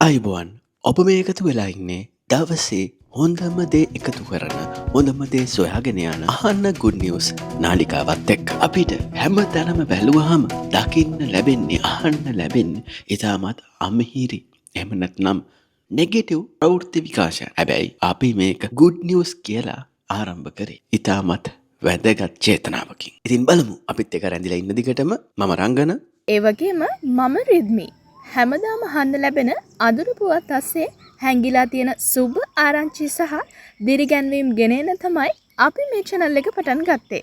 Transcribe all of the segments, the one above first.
අයිබෝන් ඔබ මේ එකතු වෙලා ඉන්නේ දවසේ හොඳම දේ එකතු කරන හොඳම දේ සොයාගෙන යන අහන්න ගුඩ් නිවුස් නාලිකාවත් එක්ක අපිට හැම තැනම බැලුවහම දකින්න ලැබෙන්නේ අහන්න ලැබෙන්නේ ඉතාමත් අමහිරි එහෙම නැත්නම් නෙගටිව් ප්‍රවෘත්ති විකාශය. හැබැයි අපි මේක ගුඩ් නිවුස් කියලා ආරම්භ කරේ ඉතාමත් වැදගත් චේතනාවකින්. ඉතින් බලමු අපිත් එක රැඳිලා ඉන්න දිගටම මම රංගන ඒ වගේම මම රිද්මි. හැමදාම අහන්න ලැබෙන අඳුරු පුවත් අස්සේ හැංගිලා තියෙන සුබ ආරංචි සහ දිරිගැන්වීම් ගෙනෙන තමයි අපි මේ channel එක පටන් ගත්තේ.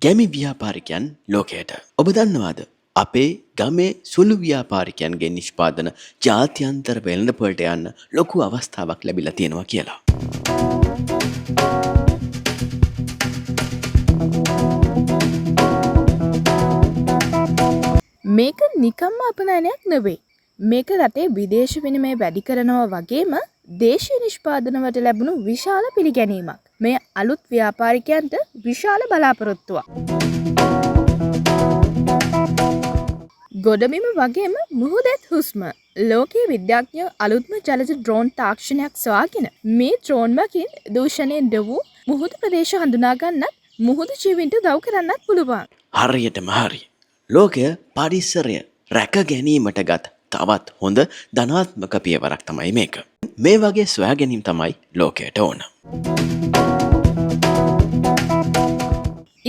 ගැමි ව්‍යාපාරිකයන් ලෝකයට ඔබ දන්නවාද අපේ ගමේ සුළු ව්‍යාපාරිකයන්ගේ නිෂ්පාදන ජාත්‍යන්තර වෙළඳපොළට යන්න ලොකු අවස්ථාවක් ලැබිලා තියෙනවා කියලා. මේක නිකම්ම අපනයනයක් නෙවෙයි. මේක රටේ විදේශ විනිමය වැඩි කරනවා වගේම දේශීය නිෂ්පාදනවලට ලැබුණු විශාල පිළිගැනීමක්. මේ අලුත් ව්‍යාපාරිකයන්ට විශාල බලාපොරොත්තුවක්. ගොඩබිම වගේම මුහුදත් හුස්ම ලෝකයේ විද්‍යාඥයෝ අලුත්ම ජලජ ඩ්‍රෝන් තාක්ෂණයක් සොයාගෙන මේ ඩ්‍රෝන් මගින් දූෂණයෙන් දවූ මුහුදු ප්‍රදේශ හඳුනා ගන්නත් මුහුදු ජීවීන්ට උදව් කරන්නත් පුළුවන්. හරියටම හරි. ලෝකය පරිසරය රැක ගැනීමට ගත් තවත් හොඳ ධනාත්මක පියවරක් තමයි මේක. මේ වගේ සොයා ගැනීම තමයි ලෝකයට ඕන.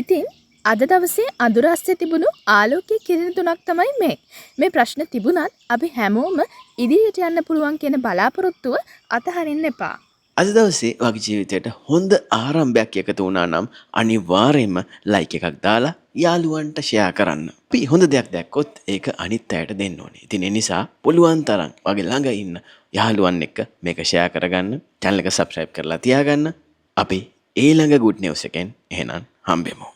ඉතින් අද දවසේ අඳුර අස්සේ තිබුණු ආලෝකයේ කිරණ තුනක් තමයි මේ. මේ ප්‍රශ්න තිබුණත් අපි හැමෝම ඉදිරියට යන්න පුළුවන් කියන බලාපොරොත්තුව අතහරින්න එපා. අද දවසේ වගේ ජීවිතයට හොඳ ආරම්භයක් එකතු වුණා නම් අනිවාර්යයෙන්ම ලයික් එකක් දාලා යාළුවන්ට ෂෙයා කරන්න. අපි හොඳ දෙයක් දැක්කොත් ඒක අනිත් අයට දෙන්න ඕනේ. ඉතින් ඒ නිසා පුළුවන් තරම් වගේ ළඟ ඉන්න යාළුවන් එක්ක මේක ෂෙයා කරගන්න, channel එක subscribe කරලා තියාගන්න. අපි ඊළඟ good news එකෙන් එහෙනම් හම්බෙමු.